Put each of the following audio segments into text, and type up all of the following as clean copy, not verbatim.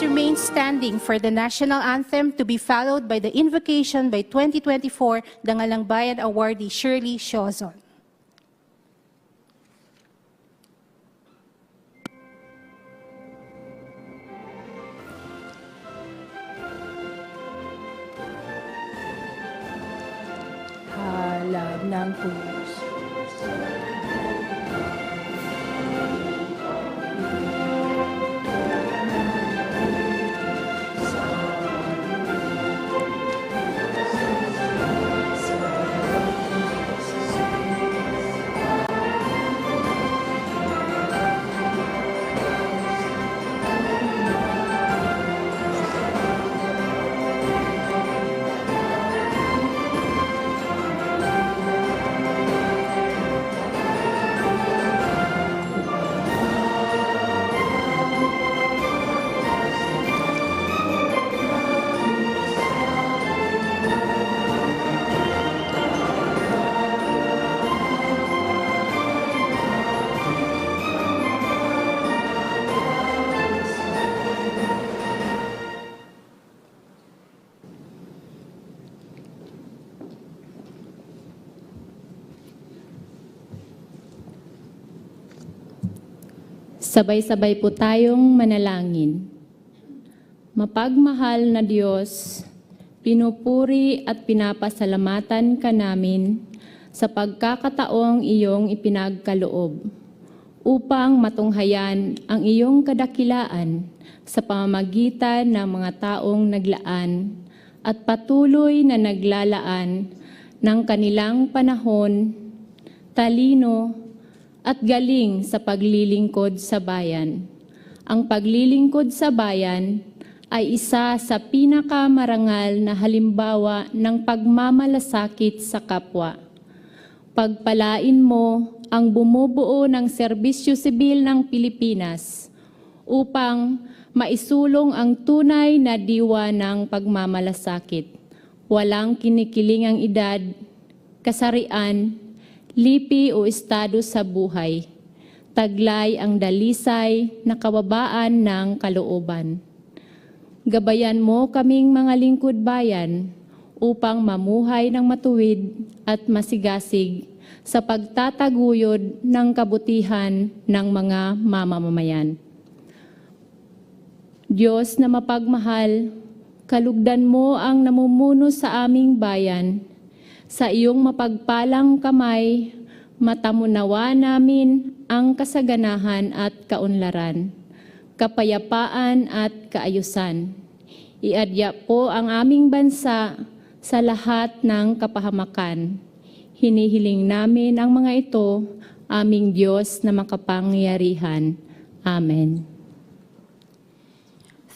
Please remain standing for the national anthem to be followed by the invocation by 2024 Dangal Bayan awardee Shirley Shozon. Halab ng puso. Sabay-sabay po tayong manalangin. Mapagmahal na Diyos, pinupuri at pinapasalamatan ka namin sa pagkakataong iyong ipinagkaloob upang matunghayan ang iyong kadakilaan sa pamamagitan ng mga taong naglaan at patuloy na naglalaan ng kanilang panahon, talino, at galing sa paglilingkod sa bayan. Ang paglilingkod sa bayan ay isa sa pinakamarangal na halimbawa ng pagmamalasakit sa kapwa. Pagpalain mo ang bumubuo ng serbisyo sibil ng Pilipinas upang maisulong ang tunay na diwa ng pagmamalasakit. Walang kinikilingang edad, kasarian, lipi o estado sa buhay. Taglay ang dalisay na kababaan ng kalooban. Gabayan mo kaming mga lingkod bayan upang mamuhay ng matuwid at masigasig sa pagtataguyod ng kabutihan ng mga mamamayan. Diyos na mapagmahal, kalugdan mo ang namumuno sa aming bayan. Sa iyong mapagpalang kamay, matamunawa namin ang kasaganahan at kaunlaran, kapayapaan at kaayusan. Iadya po ang aming bansa sa lahat ng kapahamakan. Hinihiling namin ang mga ito, aming Diyos na makapangyarihan. Amen.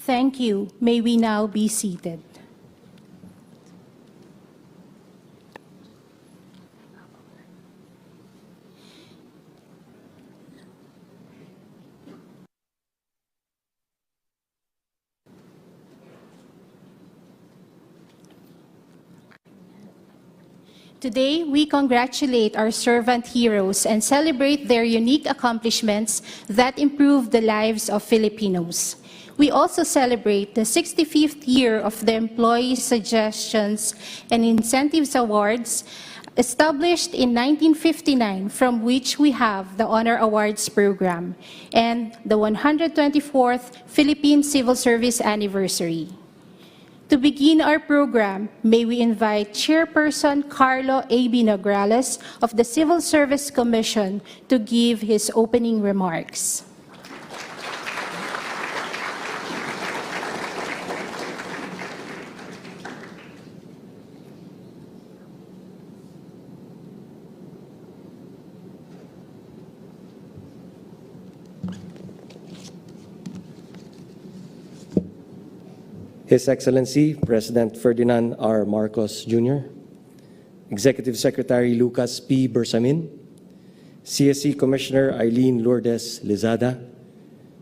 Thank you. May we now be seated. Today, we congratulate our servant heroes and celebrate their unique accomplishments that improve the lives of Filipinos. We also celebrate the 65th year of the Employee Suggestions and Incentives Awards, established in 1959, from which we have the Honor Awards program, and the 124th Philippine Civil Service Anniversary. To begin our program, may we invite Chairperson Carlo A.B. Nograles of the Civil Service Commission to give his opening remarks. His Excellency President Ferdinand R. Marcos Jr., Executive Secretary Lucas P. Bersamin, CSC Commissioner Eileen Lourdes Lizada,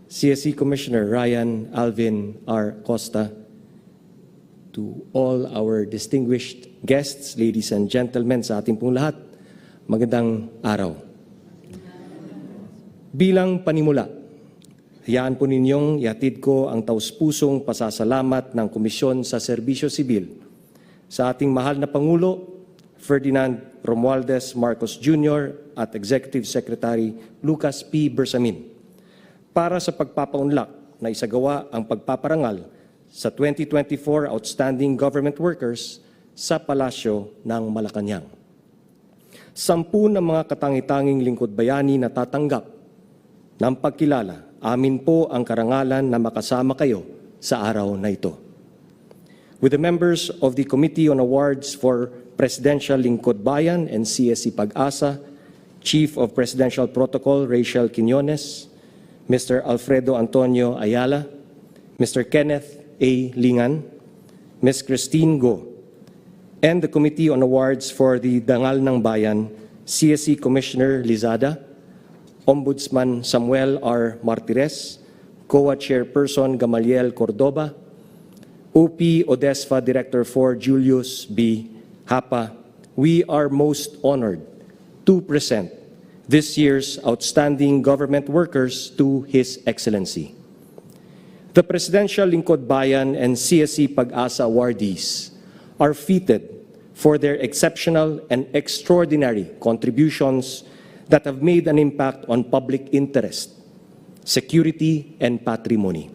CSC Commissioner Ryan Alvin R. Costa, to all our distinguished guests, ladies and gentlemen, sa ating pong lahat, magandang araw. Bilang panimula, Hayaan po ninyong ihatid ko ang taus-pusong pasasalamat ng Komisyon sa Serbisyo Sibil sa ating mahal na Pangulo, Ferdinand Romualdez Marcos Jr. at Executive Secretary Lucas P. Bersamin para sa pagpapaunlak na isagawa ang pagpaparangal sa 2024 Outstanding Government Workers sa Palasyo ng Malacañang. 10 ng mga katangi-tanging lingkod bayani na tatanggap ng pagkilala, amin po ang karangalan na makasama kayo sa araw na ito. With the members of the Committee on Awards for Presidential Lingkod Bayan and CSC Pagasa, Chief of Presidential Protocol Rachel Quiñones, Mr. Alfredo Antonio Ayala, Mr. Kenneth A. Lingan, Ms. Christine Go, and the Committee on Awards for the Dangal ng Bayan, CSC Commissioner Lizada, Ombudsman Samuel R. Martires, COA Chairperson Gamaliel Cordoba, OP Odesfa Director 4 Julius B. Hapa, we are most honored to present this year's Outstanding Government Workers to His Excellency. The Presidential Lingkod Bayan and CSC Pagasa awardees are fitted for their exceptional and extraordinary contributions that have made an impact on public interest, security, and patrimony.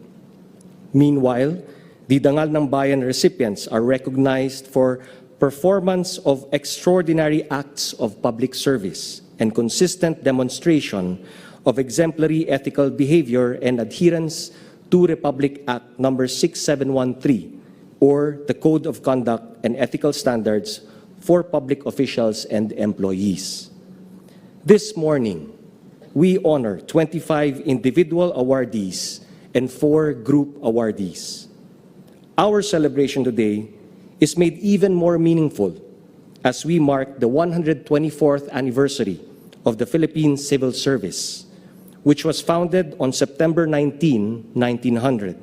Meanwhile, the Dangal ng Bayan recipients are recognized for performance of extraordinary acts of public service and consistent demonstration of exemplary ethical behavior and adherence to Republic Act No. 6713, or the Code of Conduct and Ethical Standards for Public Officials and Employees. This morning, we honor 25 individual awardees and 4 group awardees. Our celebration today is made even more meaningful as we mark the 124th anniversary of the Philippine Civil Service, which was founded on September 19, 1900,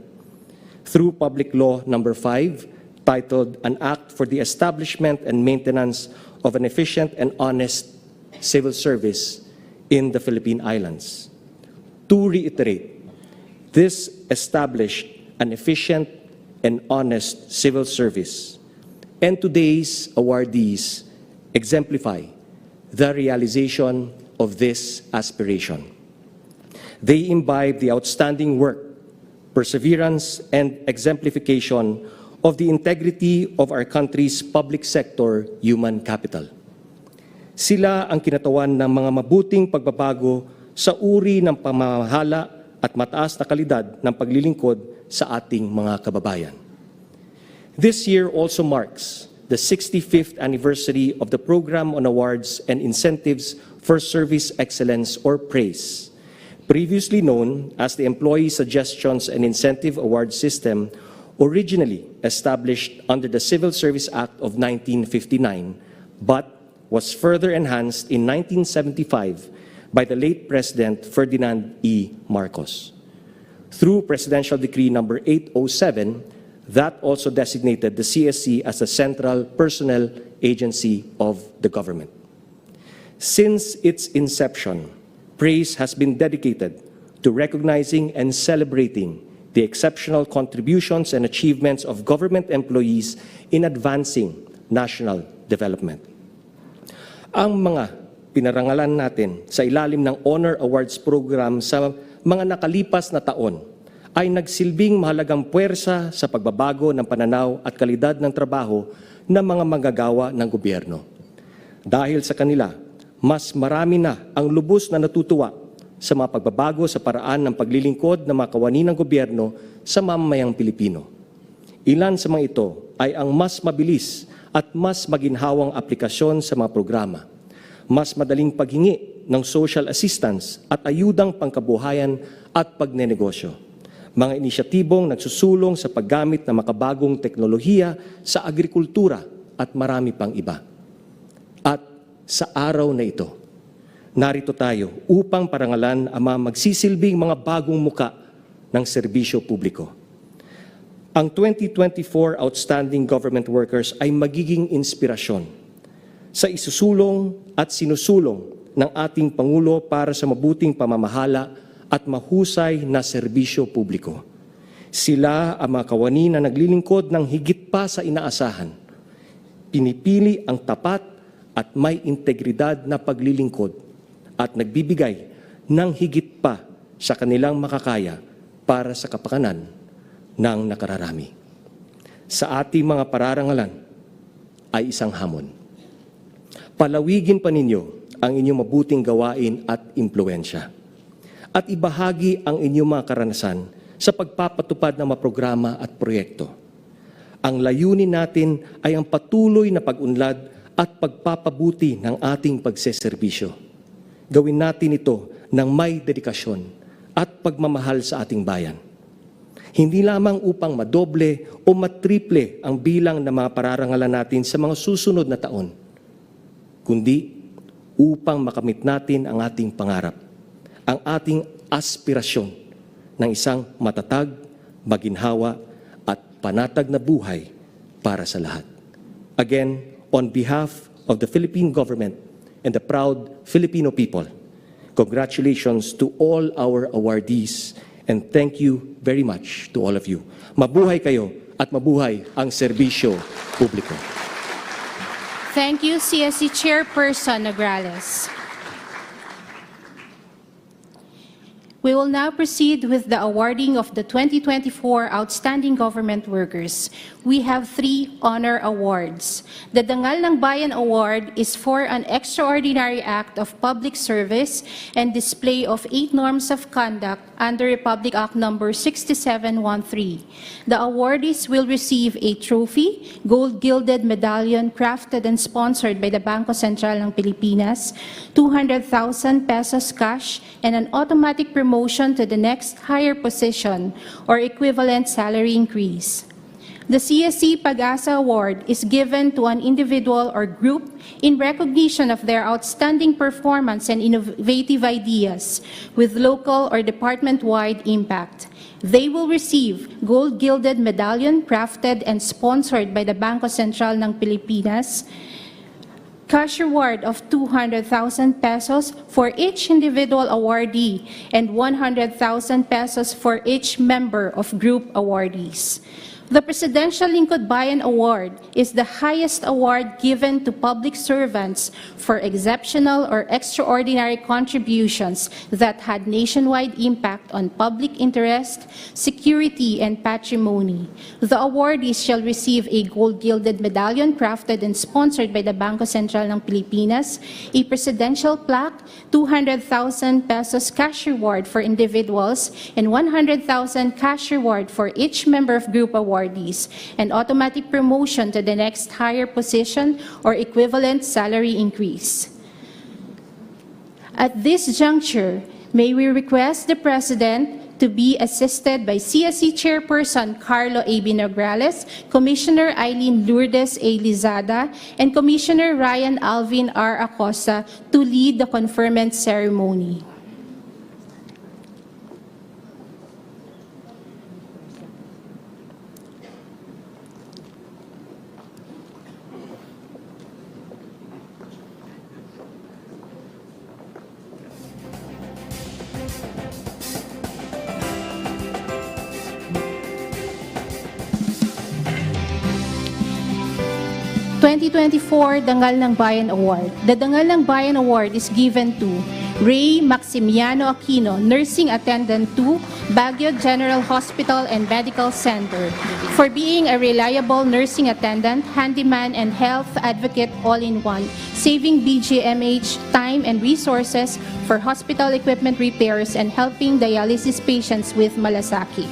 through Public Law No. 5, titled An Act for the Establishment and Maintenance of an Efficient and Honest Civil Service in the Philippine Islands. To reiterate, this established an efficient and honest civil service, and today's awardees exemplify the realization of this aspiration. They imbibe the outstanding work, perseverance, and exemplification of the integrity of our country's public sector human capital. Sila ang kinatawan ng mga mabuting pagbabago sa uri ng pamamahala at mataas na kalidad ng paglilingkod sa ating mga kababayan. This year also marks the 65th anniversary of the Program on Awards and Incentives for Service Excellence, or PRAISE, previously known as the Employee Suggestions and Incentive Award System, originally established under the Civil Service Act of 1959, but was further enhanced in 1975 by the late President Ferdinand E. Marcos. Through Presidential Decree No. 807, that also designated the CSC as the central personnel agency of the government. Since its inception, PRAISE has been dedicated to recognizing and celebrating the exceptional contributions and achievements of government employees in advancing national development. Ang mga pinarangalan natin sa ilalim ng Honor Awards Program sa mga nakalipas na taon ay nagsilbing mahalagang puwersa sa pagbabago ng pananaw at kalidad ng trabaho ng mga manggagawa ng gobyerno. Dahil sa kanila, mas marami na ang lubos na natutuwa sa mga pagbabago sa paraan ng paglilingkod ng mga kawani ng gobyerno sa mamamayang Pilipino. Ilan sa mga ito ay ang mas mabilis at mas maginhawang aplikasyon sa mga programa, mas madaling paghingi ng social assistance at ayudang pangkabuhayan at pagnenegosyo, mga inisyatibong nagsusulong sa paggamit ng makabagong teknolohiya sa agrikultura at marami pang iba. At sa araw na ito, narito tayo upang parangalan ang mga magsisilbing mga bagong muka ng serbisyo publiko. Ang 2024 Outstanding Government Workers ay magiging inspirasyon sa isusulong at sinusulong ng ating Pangulo para sa mabuting pamamahala at mahusay na serbisyo publiko. Sila ang mga kawani na naglilingkod ng higit pa sa inaasahan. Pinipili ang tapat at may integridad na paglilingkod at nagbibigay ng higit pa sa kanilang makakaya para sa kapakanan ng nakararami. Sa ating mga pararangalan ay isang hamon. Palawigin pa ninyo ang inyong mabuting gawain at impluensya at ibahagi ang inyong mga karanasan sa pagpapatupad ng mga programa at proyekto. Ang layunin natin ay ang patuloy na pag-unlad at pagpapabuti ng ating pagseserbisyo. Gawin natin ito ng may dedikasyon at pagmamahal sa ating bayan. Hindi lamang upang madoble o matriple ang bilang ng mga pararangalan natin sa mga susunod na taon, kundi upang makamit natin ang ating pangarap, ang ating aspirasyon ng isang matatag, maginhawa at panatag na buhay para sa lahat. Again, on behalf of the Philippine government and the proud Filipino people, congratulations to all our awardees and thank you very much to all of you. Mabuhay kayo at mabuhay ang serbisyo publiko. Thank you, CSC Chairperson Nograles. We will now proceed with the awarding of the 2024 Outstanding Government Workers. We have 3 honor awards. The Dangal ng Bayan Award is for an extraordinary act of public service and display of 8 norms of conduct under Republic Act No. 6713. The awardees will receive a trophy, gold-gilded medallion crafted and sponsored by the Bangko Sentral ng Pilipinas, 200,000 pesos cash, and an automatic promotion to the next higher position or equivalent salary increase. The CSC Pagasa Award is given to an individual or group in recognition of their outstanding performance and innovative ideas with local or department-wide impact. They will receive gold-gilded medallion crafted and sponsored by the Bangko Sentral ng Pilipinas, cash reward of 200,000 pesos for each individual awardee and 100,000 pesos for each member of group awardees. The Presidential Lingkod Bayan Award is the highest award given to public servants for exceptional or extraordinary contributions that had nationwide impact on public interest, security, and patrimony. The awardees shall receive a gold-gilded medallion crafted and sponsored by the Bangko Sentral ng Pilipinas, a presidential plaque, 200,000 pesos cash reward for individuals, and 100,000 cash reward for each member of group awardees, and automatic promotion to the next higher position or equivalent salary increase. At this juncture, may we request the President to be assisted by CSC Chairperson Carlo A. Nograles, Commissioner Eileen Lourdes A. Lizada, and Commissioner Ryan Alvin R. Acosta to lead the conferment ceremony. '24 Dangal ng Bayan Award. The Dangal ng Bayan Award is given to Ray Maximiano Aquino, Nursing Attendant 2, Baguio General Hospital and Medical Center, for being a reliable nursing attendant, handyman, and health advocate all-in-one, saving BGMH time and resources for hospital equipment repairs and helping dialysis patients with malasakit.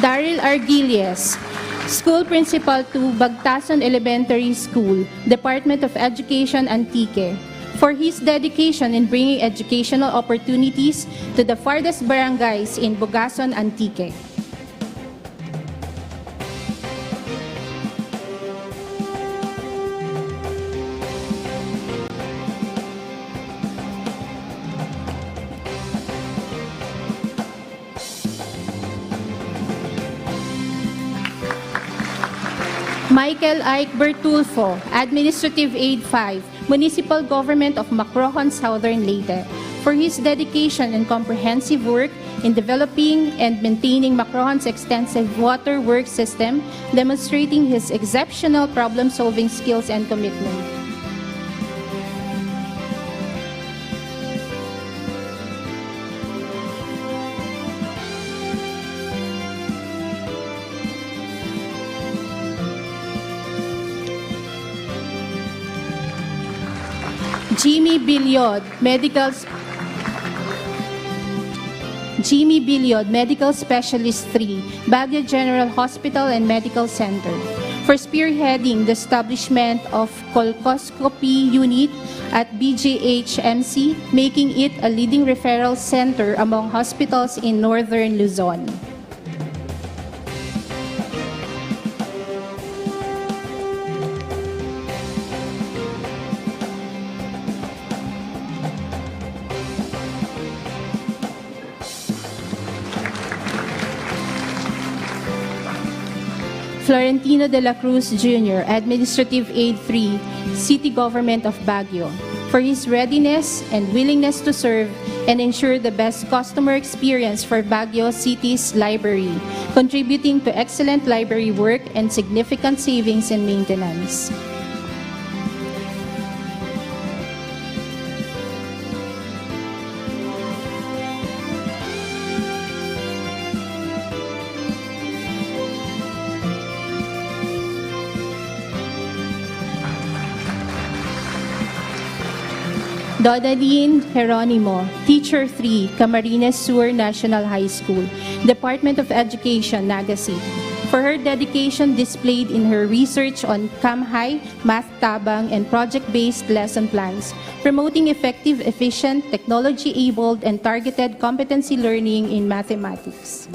Daryl Argilies, School Principal to Bagtason Elementary School, Department of Education, Antique, for his dedication in bringing educational opportunities to the farthest barangays in Bugason, Antique. Michael Ike Bertulfo, Administrative Aid 5, Municipal Government of Macrohon, Southern Leyte, for his dedication and comprehensive work in developing and maintaining Macrohon's extensive water work system, demonstrating his exceptional problem-solving skills and commitment. Jimmy Biliod, Medical Specialist 3, Baguio General Hospital and Medical Center, for spearheading the establishment of colposcopy unit at BGHMC, making it a leading referral center among hospitals in Northern Luzon. Florentino de la Cruz Jr., Administrative Aid 3, City Government of Baguio, for his readiness and willingness to serve and ensure the best customer experience for Baguio City's library, contributing to excellent library work and significant savings in maintenance. Dodaline Geronimo, Teacher 3, Camarines Sur National High School, Department of Education, Naga City, for her dedication displayed in her research on CamHi, Math Tabang, and project-based lesson plans, promoting effective, efficient, technology-abled, and targeted competency learning in mathematics.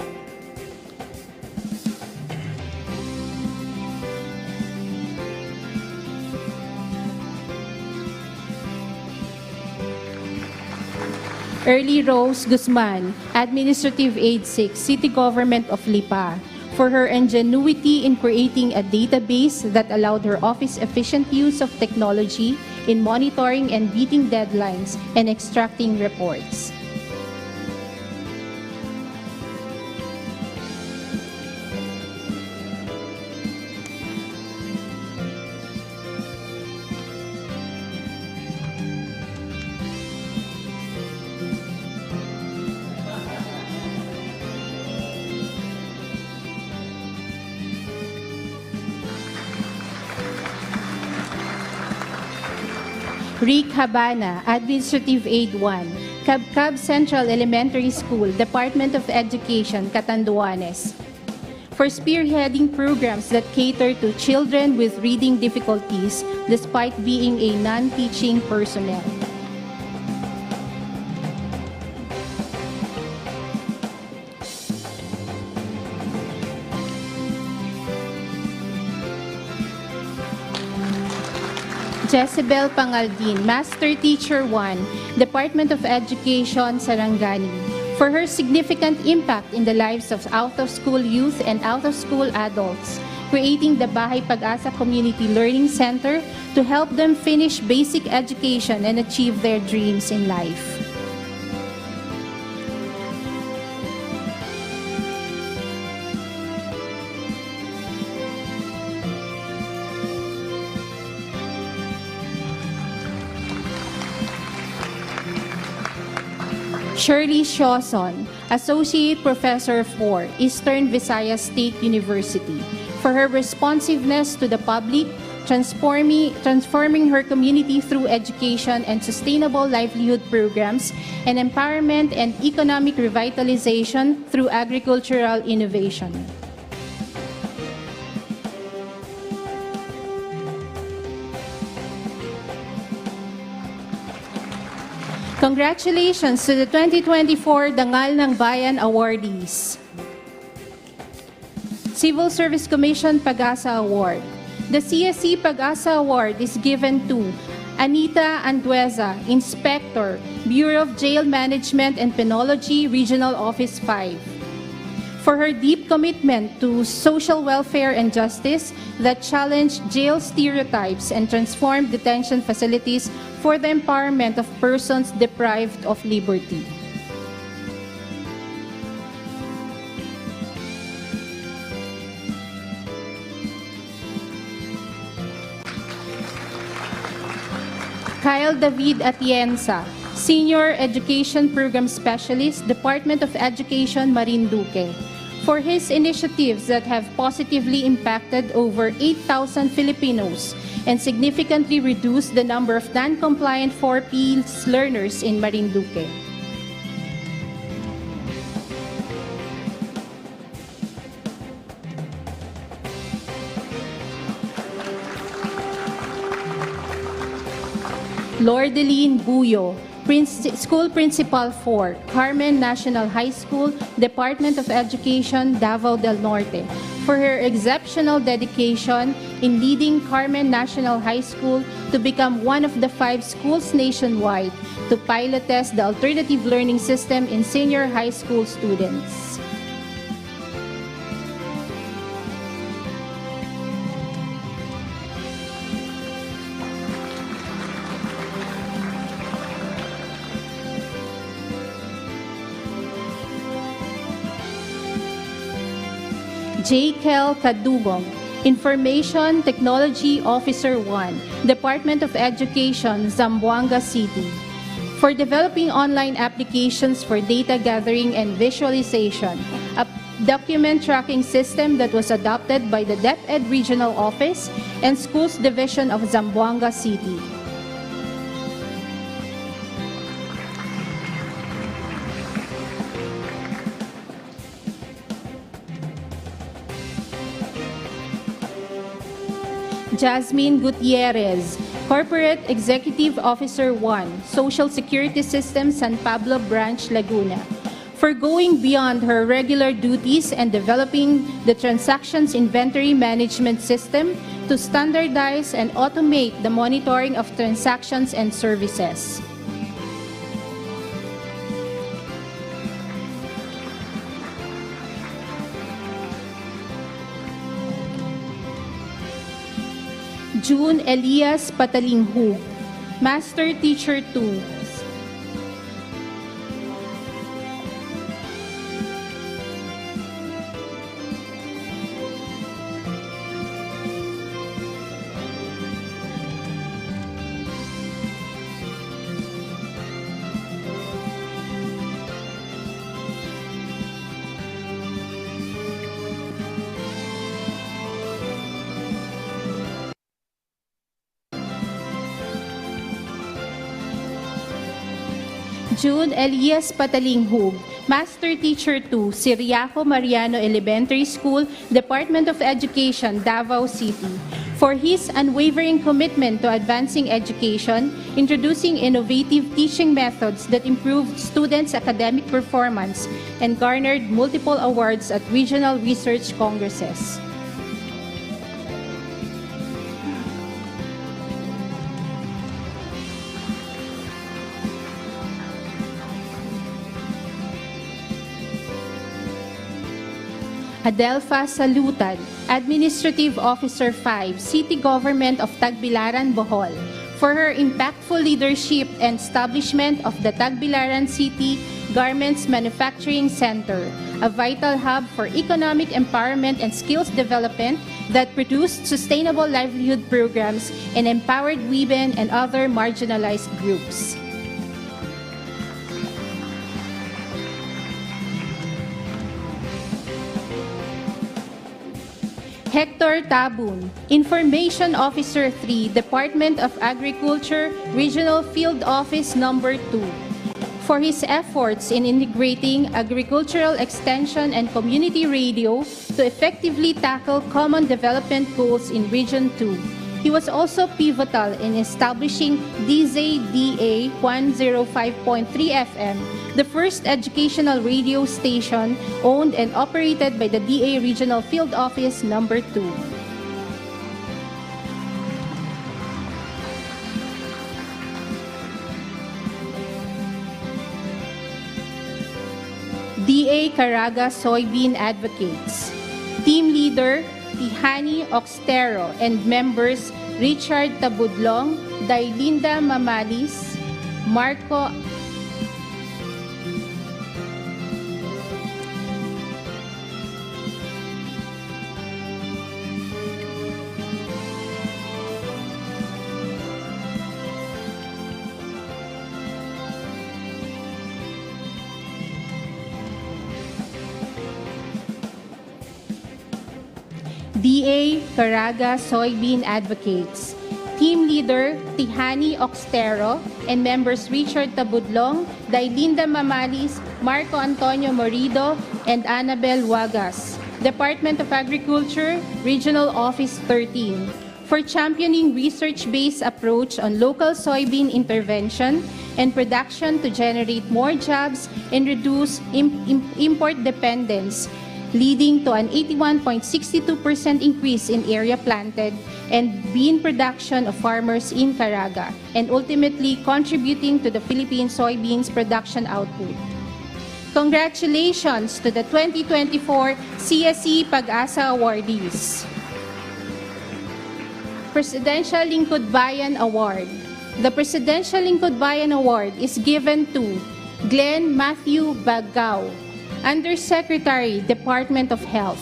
Early Rose Guzman, Administrative Aid 6, City Government of Lipa, for her ingenuity in creating a database that allowed her office efficient use of technology in monitoring and beating deadlines and extracting reports. Rick Habana, Administrative Aid 1, Cabcab Central Elementary School, Department of Education, Catanduanes, for spearheading programs that cater to children with reading difficulties despite being a non-teaching personnel. Jezebel Pangaldin, Master Teacher 1, Department of Education, Sarangani, for her significant impact in the lives of out-of-school youth and out-of-school adults, creating the Bahay Pag-asa Community Learning Center to help them finish basic education and achieve their dreams in life. Shirley Shawson, Associate Professor 4, Eastern Visayas State University, for her responsiveness to the public, transforming her community through education and sustainable livelihood programs, and empowerment and economic revitalization through agricultural innovation. Congratulations to the 2024 Dangal ng Bayan awardees. Civil Service Commission Pagasa Award. The CSC Pagasa Award is given to Anita Andueza, Inspector, Bureau of Jail Management and Penology, Regional Office 5. for her deep commitment to social welfare and justice that challenged jail stereotypes and transformed detention facilities for the empowerment of persons deprived of liberty. Kyle David Atienza, Senior Education Program Specialist, Department of Education, Marinduque, for his initiatives that have positively impacted over 8,000 Filipinos and significantly reduced the number of non-compliant 4Ps learners in Marinduque. Lordeline Buyo, School Principal 4, Carmen National High School, Department of Education, Davao del Norte, for her exceptional dedication in leading Carmen National High School to become one of the 5 schools nationwide to pilot test the alternative learning system in senior high school students. J. Kel Kadugong, Information Technology Officer 1, Department of Education, Zamboanga City, for developing online applications for data gathering and visualization, a document tracking system that was adopted by the DepEd Regional Office and Schools Division of Zamboanga City. Jasmine Gutierrez, Corporate Executive Officer 1, Social Security System, San Pablo Branch, Laguna, for going beyond her regular duties and developing the Transactions Inventory Management System to standardize and automate the monitoring of transactions and services. June Elias Patalinghu, Master Teacher 2, June Elias Patalinghug, Master Teacher 2, Ciriaco Mariano Elementary School, Department of Education, Davao City, for his unwavering commitment to advancing education, introducing innovative teaching methods that improved students' academic performance, and garnered multiple awards at regional research congresses. Adelpha Salutan, Administrative Officer 5, City Government of Tagbilaran, Bohol, for her impactful leadership and establishment of the Tagbilaran City Garments Manufacturing Center, a vital hub for economic empowerment and skills development that produced sustainable livelihood programs and empowered women and other marginalized groups. Hector Tabun, Information Officer 3, Department of Agriculture, Regional Field Office Number 2, for his efforts in integrating agricultural extension and community radio to effectively tackle common development goals in Region 2. He was also pivotal in establishing DZDA 105.3 FM, the first educational radio station owned and operated by the DA Regional Field Office Number 2. DA Caraga Soybean Advocates. Team Leader Tihani Oxtero and members Richard Tabudlong, Dailinda Mamalis, Marco DA Caraga Soybean Advocates. Team Leader Tihani Oxtero and members Richard Tabudlong, Dailinda Mamalis, Marco Antonio Morido, and Annabel Wagas. Department of Agriculture, Regional Office 13. For championing research-based approach on local soybean intervention and production to generate more jobs and reduce import dependence, leading to an 81.62% increase in area planted and bean production of farmers in Caraga, and ultimately contributing to the Philippine soybeans production output. Congratulations to the 2024 CSC Pagasa awardees. Presidential Lingkod Bayan Award. The Presidential Lingkod Bayan Award is given to Glenn Matthew Bagong, Undersecretary, Department of Health,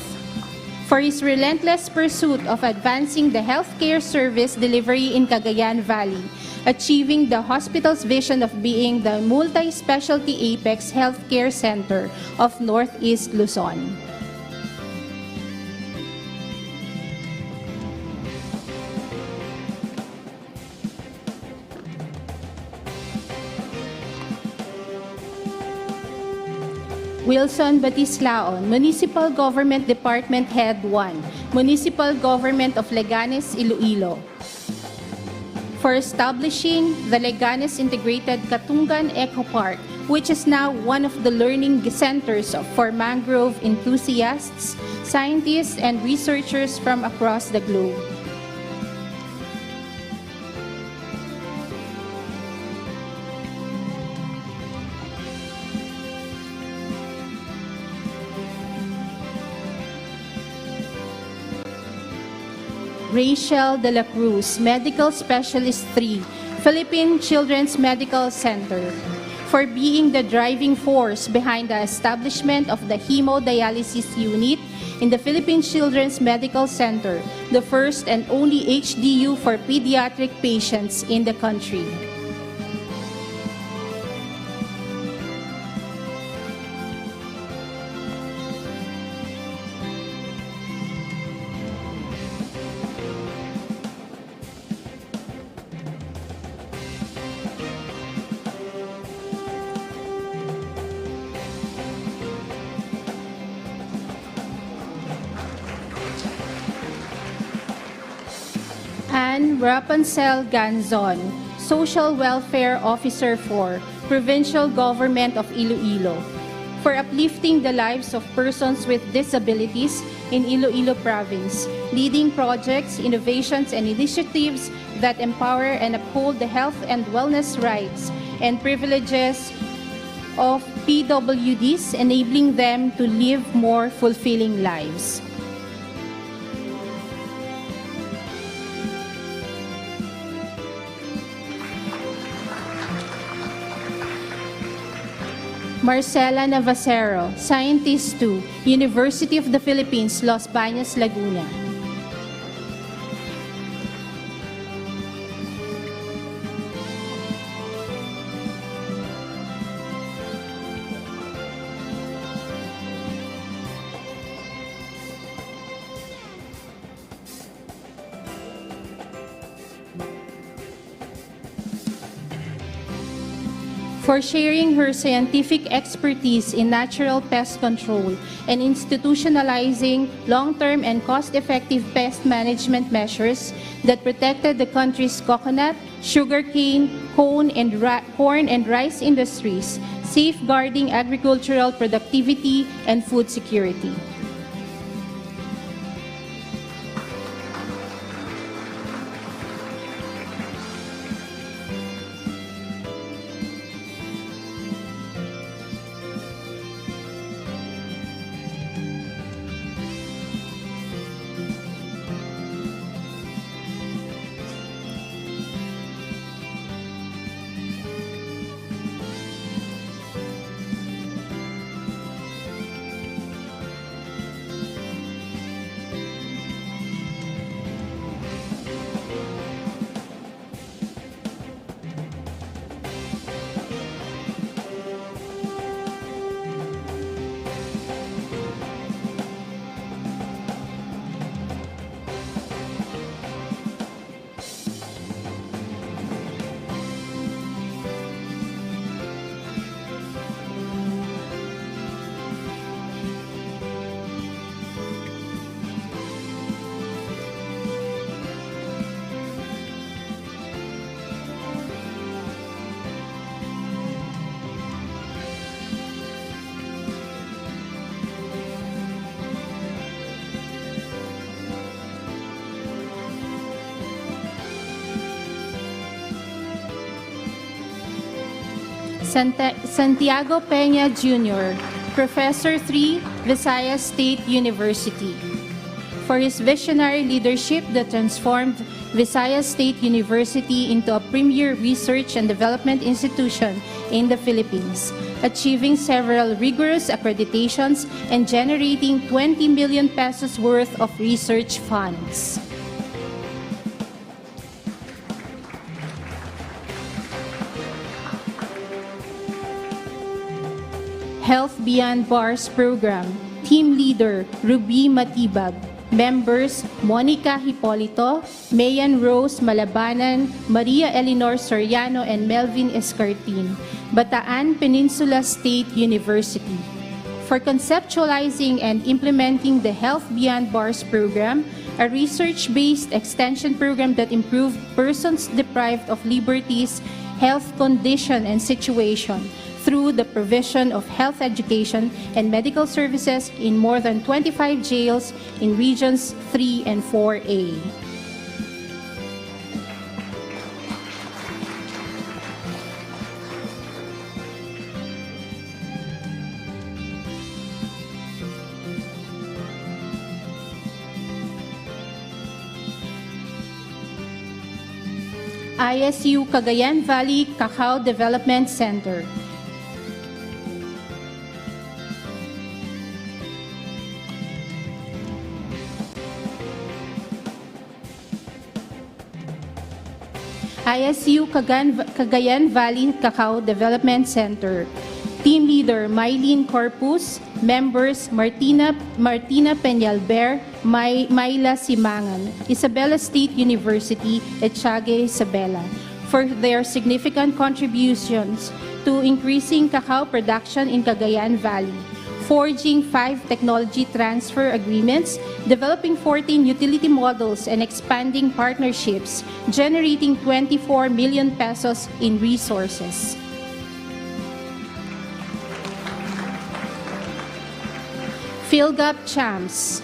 for his relentless pursuit of advancing the healthcare service delivery in Cagayan Valley, achieving the hospital's vision of being the multi-specialty apex healthcare center of Northeast Luzon. Wilson Batislaon, Municipal Government Department Head 1, Municipal Government of Leganes, Iloilo, for establishing the Leganes Integrated Katungan Eco Park, which is now one of the learning centers for mangrove enthusiasts, scientists, and researchers from across the globe. Rachel De La Cruz, Medical Specialist 3, Philippine Children's Medical Center, for being the driving force behind the establishment of the hemodialysis unit in the Philippine Children's Medical Center, the first and only HDU for pediatric patients in the country. Ann Rapunzel Ganzon, Social Welfare Officer 4, Provincial Government of Iloilo, for uplifting the lives of persons with disabilities in Iloilo Province, leading projects, innovations, and initiatives that empower and uphold the health and wellness rights and privileges of PWDs, enabling them to live more fulfilling lives. Marcela Navacero, Scientist 2, University of the Philippines, Los Baños, Laguna. For sharing her scientific expertise in natural pest control and institutionalizing long-term and cost-effective pest management measures that protected the country's coconut, sugarcane, corn and rice industries, safeguarding agricultural productivity and food security. Santiago Peña Jr., Professor 3, Visayas State University, for his visionary leadership that transformed Visayas State University into a premier research and development institution in the Philippines, achieving several rigorous accreditations and generating 20 million pesos worth of research funds. Health Beyond Bars Program, Team Leader, Ruby Matibag. Members, Monica Hipolito, Mayan Rose Malabanan, Maria Eleanor Soriano, and Melvin Escartin, Bataan Peninsula State University. For conceptualizing and implementing the Health Beyond Bars program, a research-based extension program that improved persons deprived of liberties, health condition, and situation through the provision of health education and medical services in more than 25 jails in Regions 3 and 4A. ISU Cagayan Valley Cacao Development Center. ISU Cagayan Valley Cacao Development Center. Team Leader, Mylene Corpus. Members, Martina Peñalver, Myla Simangan, Isabela State University, Echage Isabela, for their significant contributions to increasing cacao production in Cagayan Valley, forging 5 technology transfer agreements, developing 14 utility models, and expanding partnerships, generating 24 million pesos in resources. PhilGap Champs.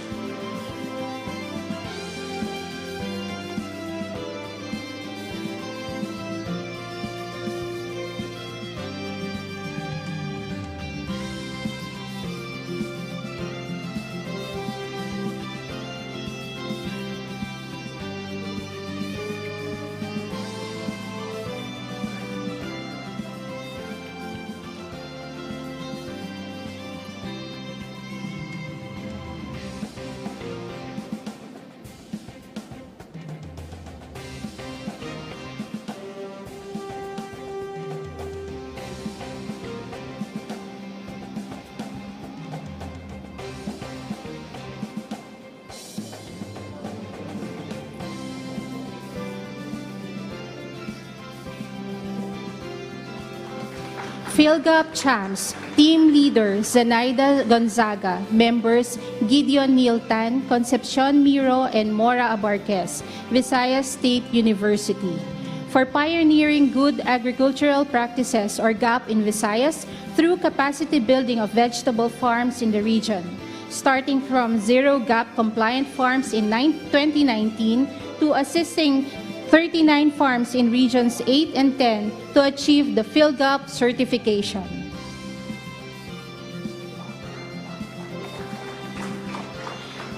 PhilGap Champs, Team Leader, Zenaida Gonzaga. Members, Gideon Niltan, Concepcion Miro, and Mora Abarquez, Visayas State University. For pioneering good agricultural practices or GAP in Visayas through capacity building of vegetable farms in the region, starting from zero GAP compliant farms in 2019 to assisting 39 farms in Regions 8 and 10 to achieve the PhilGap certification.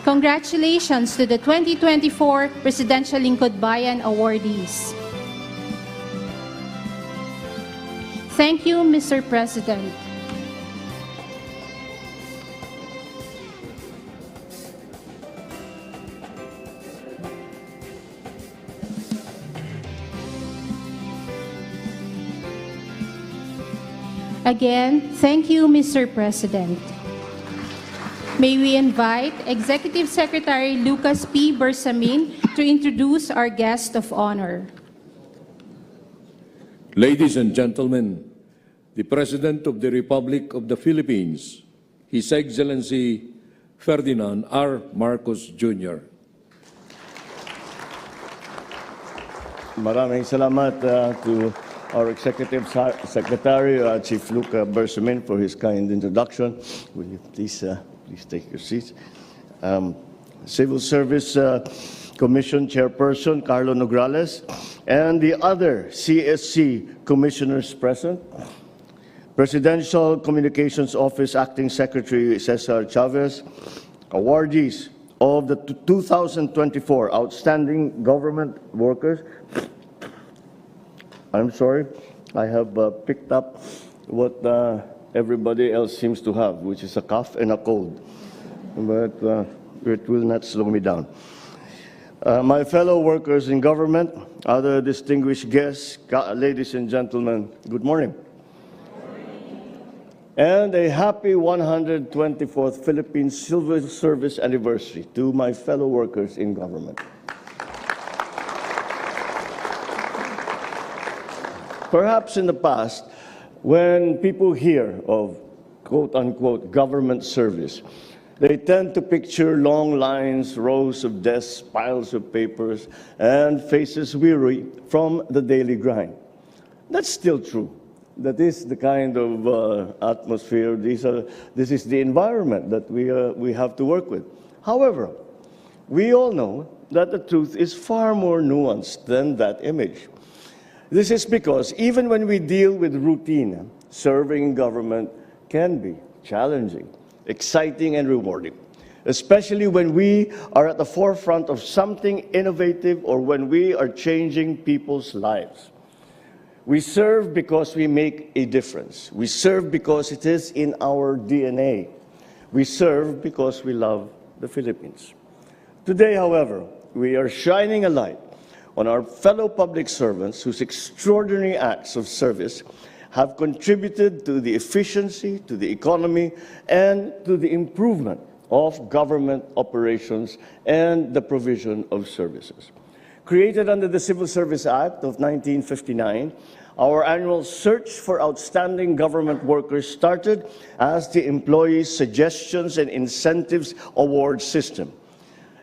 Congratulations to the 2024 Presidential Lingkod Bayan awardees. Thank you, Mr. President. Again, thank you, Mr. President. May we invite Executive Secretary Lucas P. Bersamin to introduce our guest of honor. Ladies and gentlemen, the President of the Republic of the Philippines, His Excellency Ferdinand R. Marcos Jr. Maraming salamat to our Executive Secretary, Chief Luca Bersamin, for his kind introduction. Will you please take your seats? Civil Service Commission Chairperson Carlo Nograles, and the other CSC commissioners present, Presidential Communications Office Acting Secretary Cesar Chavez, awardees of the 2024 Outstanding Government Workers. I'm sorry, I have picked up what everybody else seems to have, which is a cough and a cold, but it will not slow me down. My fellow workers in government, other distinguished guests, ladies and gentlemen, good morning. And a happy 124th Philippine Civil Service Anniversary to my fellow workers in government. Perhaps in the past, when people hear of quote-unquote government service, they tend to picture long lines, rows of desks, piles of papers, and faces weary from the daily grind. That's still true. That is the kind of atmosphere, this is the environment that we have to work with. However, we all know that the truth is far more nuanced than that image. This is because even when we deal with routine, serving in government can be challenging, exciting, and rewarding, especially when we are at the forefront of something innovative or when we are changing people's lives. We serve because we make a difference. We serve because it is in our DNA. We serve because we love the Philippines. Today, however, we are shining a light on our fellow public servants whose extraordinary acts of service have contributed to the efficiency, to the economy, and to the improvement of government operations and the provision of services. Created under the Civil Service Act of 1959, our annual search for outstanding government workers started as the Employees' Suggestions and Incentives Award System.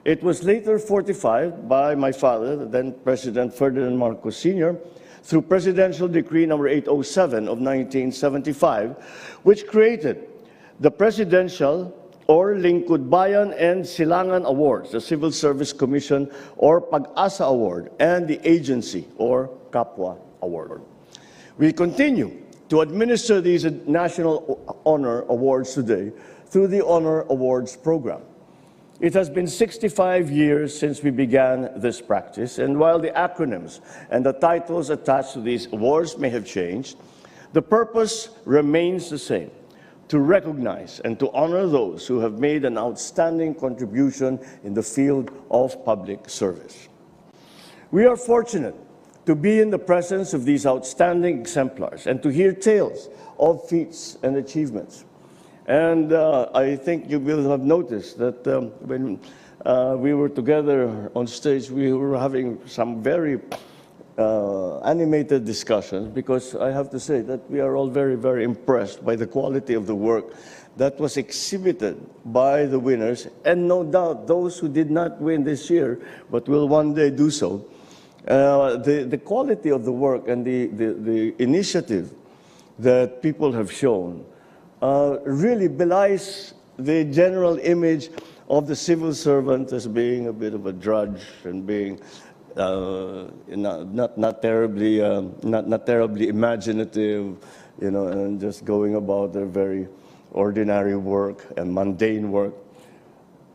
It was later fortified by my father, the then President Ferdinand Marcos Sr., through Presidential Decree number 807 of 1975, which created the Presidential or Lingkod Bayan and Silangan Awards, the Civil Service Commission or Pagasa Award, and the Agency or Kapwa Award. We continue to administer these National Honor Awards today through the Honor Awards program. It has been 65 years since we began this practice, and while the acronyms and the titles attached to these awards may have changed, the purpose remains the same: to recognize and to honor those who have made an outstanding contribution in the field of public service. We are fortunate to be in the presence of these outstanding exemplars and to hear tales of feats and achievements. And I think you will have noticed that when we were together on stage, we were having some very animated discussions, because I have to say that we are all very, very impressed by the quality of the work that was exhibited by the winners, and no doubt those who did not win this year but will one day do so. The quality of the work and the initiative that people have shown really belies the general image of the civil servant as being a bit of a drudge and being not terribly imaginative, you know, and just going about their very ordinary work and mundane work.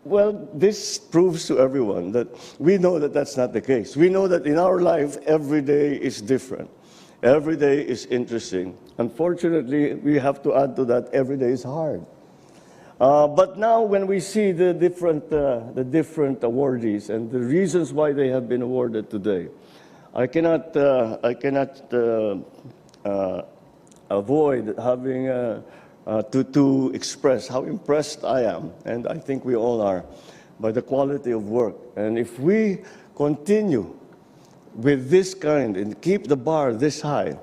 Well, this proves to everyone that we know that that's not the case. We know that in our life, every day is different. Every day is interesting. Unfortunately, we have to add to that, every day is hard. But now when we see the different awardees and the reasons why they have been awarded today, I cannot avoid having to express how impressed I am, and I think we all are, by the quality of work. And if we continue with this kind and keep the bar this high,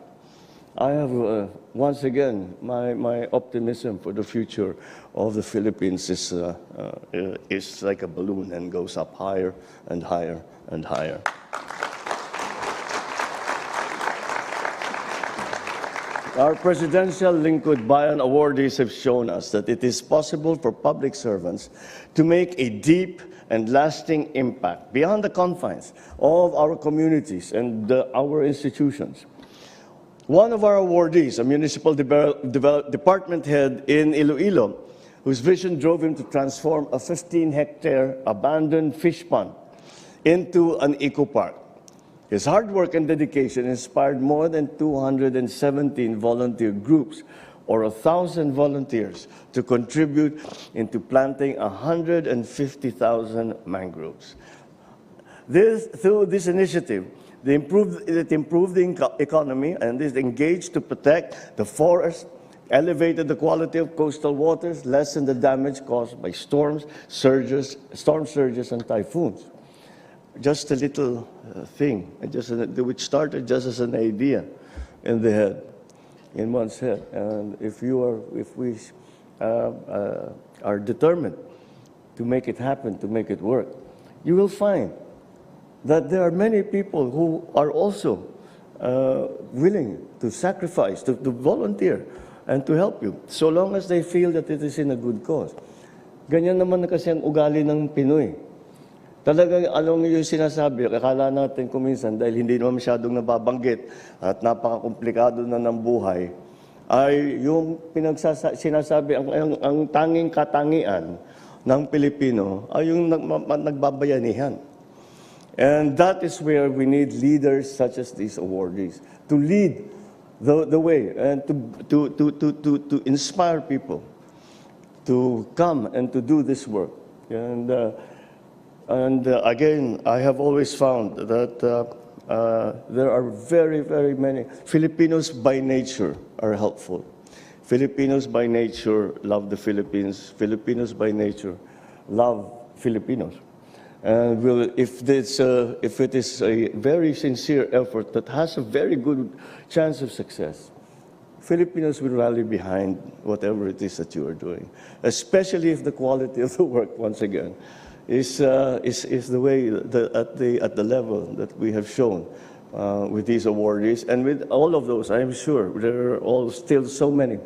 I have, once again, my optimism for the future of the Philippines is like a balloon and goes up higher and higher and higher. Our Presidential Lingkod Bayan awardees have shown us that it is possible for public servants to make a deep and lasting impact beyond the confines of our communities and our institutions. One of our awardees, a municipal department head in Iloilo, whose vision drove him to transform a 15-hectare abandoned fish pond into an eco park. His hard work and dedication inspired more than 217 volunteer groups, or 1,000 volunteers, to contribute into planting 150,000 mangroves. Through this initiative, it improved the economy and is engaged to protect the forest, elevated the quality of coastal waters, lessened the damage caused by storm surges, and typhoons. Just a little thing, which started just as an idea in the head, in one's head. And if we are determined to make it happen, to make it work, you will find that there are many people who are also willing to sacrifice, to volunteer, and to help you, so long as they feel that it is in a good cause. Ganyan naman na kasi ang ugali ng Pinoy. Talagang alam niyo yung sinasabi, akala natin kuminsan dahil hindi naman masyadong nababanggit at napakakomplikado na ng buhay, ay yung sinasabi, ang tanging katangian ng Pilipino ay yung nagbabayanihan. And that is where we need leaders such as these awardees to lead the way and to inspire people to come and to do this work. And again, I have always found that there are very, very many Filipinos by nature are helpful. Filipinos by nature love the Philippines. Filipinos by nature love Filipinos. And if it is a very sincere effort that has a very good chance of success, Filipinos will rally behind whatever it is that you are doing, especially if the quality of the work, once again, is the way at the level that we have shown with these awardees. And with all of those, I am sure there are all still so many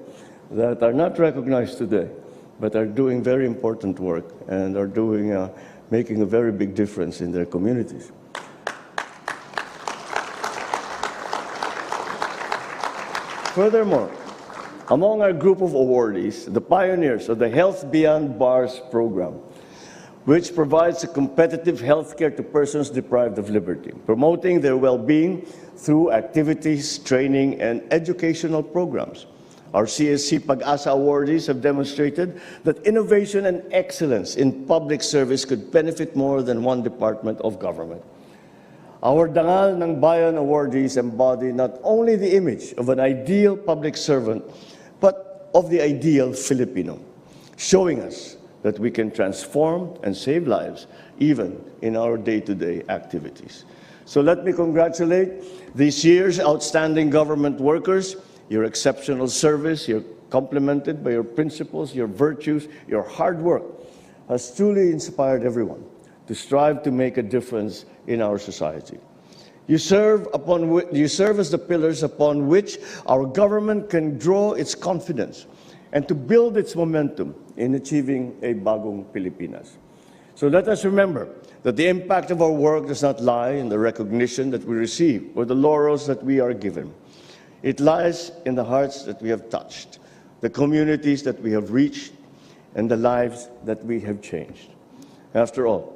that are not recognized today, but are doing very important work and are doing making a very big difference in their communities. Furthermore, among our group of awardees, the pioneers of the Health Beyond Bars program, which provides a competitive health care to persons deprived of liberty, promoting their well-being through activities, training, and educational programs. Our CSC Pagasa awardees have demonstrated that innovation and excellence in public service could benefit more than one department of government. Our Dangal ng Bayan awardees embody not only the image of an ideal public servant, but of the ideal Filipino, showing us that we can transform and save lives even in our day-to-day activities. So let me congratulate this year's outstanding government workers. Your exceptional service, you're complemented by your principles, your virtues, your hard work has truly inspired everyone to strive to make a difference in our society. You serve as the pillars upon which our government can draw its confidence and to build its momentum in achieving a Bagong Pilipinas. So let us remember that the impact of our work does not lie in the recognition that we receive or the laurels that we are given. It lies in the hearts that we have touched, the communities that we have reached, and the lives that we have changed. After all,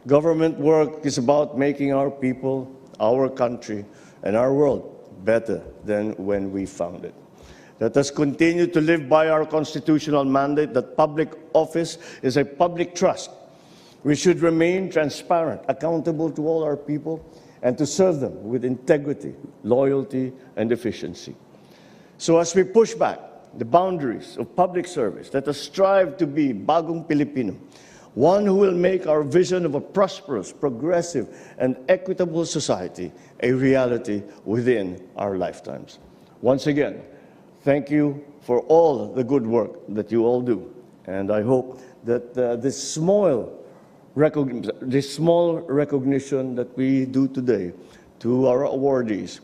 government work is about making our people, our country, and our world better than when we found it. Let us continue to live by our constitutional mandate that public office is a public trust. We should remain transparent, accountable to all our people, and to serve them with integrity, loyalty, and efficiency. So as we push back the boundaries of public service, let us strive to be Bagong Pilipino, one who will make our vision of a prosperous, progressive, and equitable society a reality within our lifetimes. Once again, thank you for all the good work that you all do. And I hope that this small recognition that we do today to our awardees,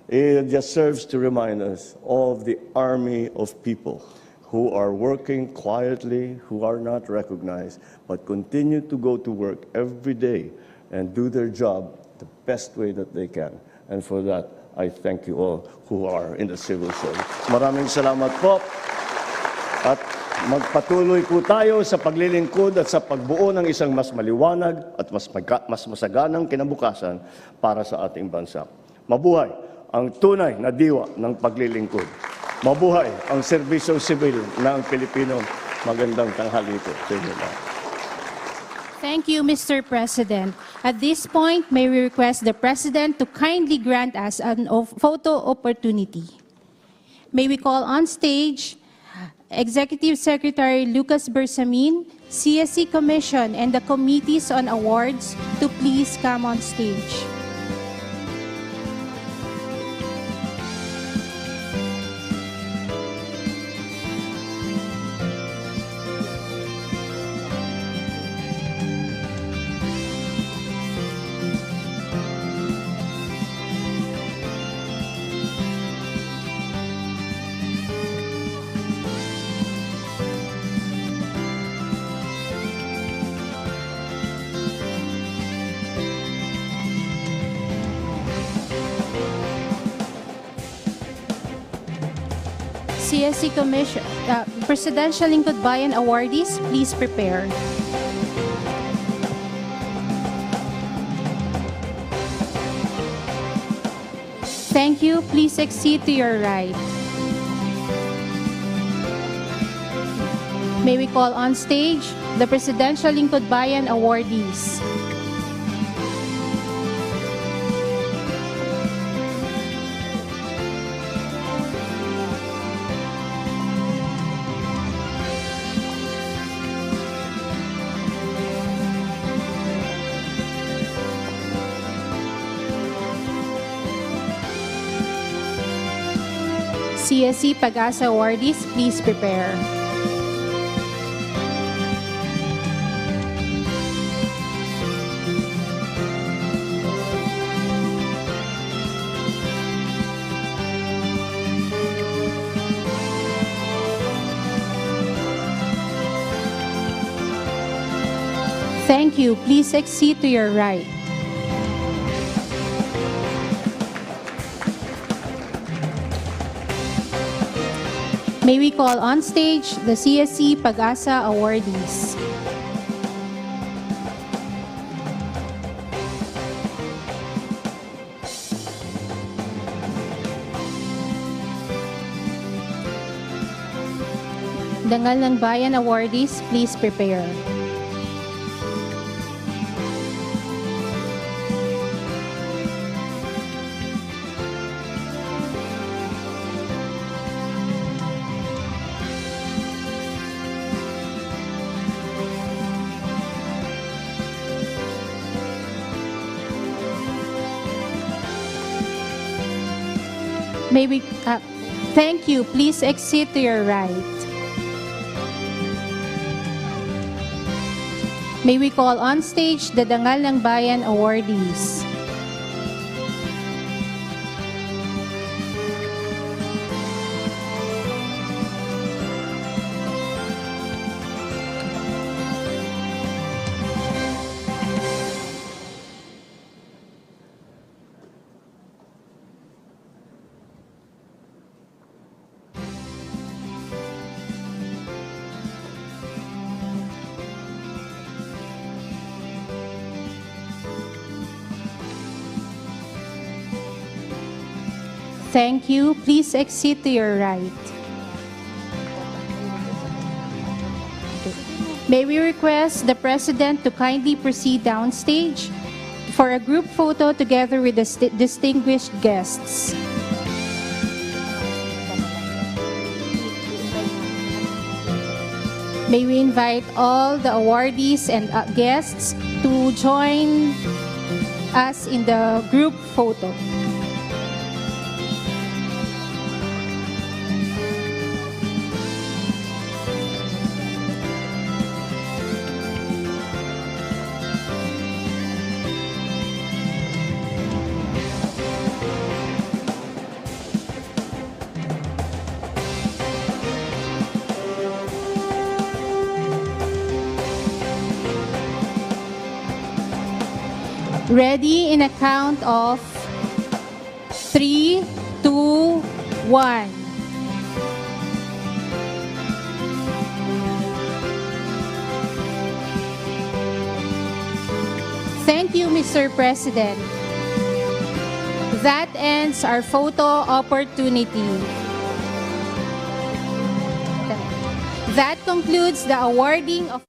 it just serves to remind us of the army of people who are working quietly, who are not recognized, but continue to go to work every day and do their job the best way that they can. And for that, I thank you all who are in the civil service. Maraming salamat po. At magpatuloy po tayo sa paglilingkod at sa pagbuo ng isang mas maliwanag at mas masaganang kinabukasan para sa ating bansa. Mabuhay ang tunay na diwa ng paglilingkod. Mabuhay ang serbisyong sibil ng Pilipino. Magandang tanghali po sa inyo lahat. Thank you, Mr. President. At this point, may we request the President to kindly grant us a photo opportunity. May we call on stage Executive Secretary Lucas Bersamin, CSC Commission, and the Committees on Awards to please come on stage. CSC Commission, Presidential Lingkod Bayan awardees, please prepare. Thank you. Please exit to your right. May we call on stage the Presidential Lingkod Bayan awardees. CSC Pagasa awardees, please prepare. Thank you. Please exit to your right. May we call on stage the CSC Pagasa awardees. Dangal ng Bayan awardees, please prepare. May we, thank you. Please exit to your right. May we call on stage the Dangal ng Bayan awardees. Thank you. Please exit to your right. May we request the President to kindly proceed downstage for a group photo together with the distinguished guests. May we invite all the awardees and guests to join us in the group photo. Ready in a count of 3, 2, 1. Thank you, Mr. President. That ends our photo opportunity. That concludes the awarding of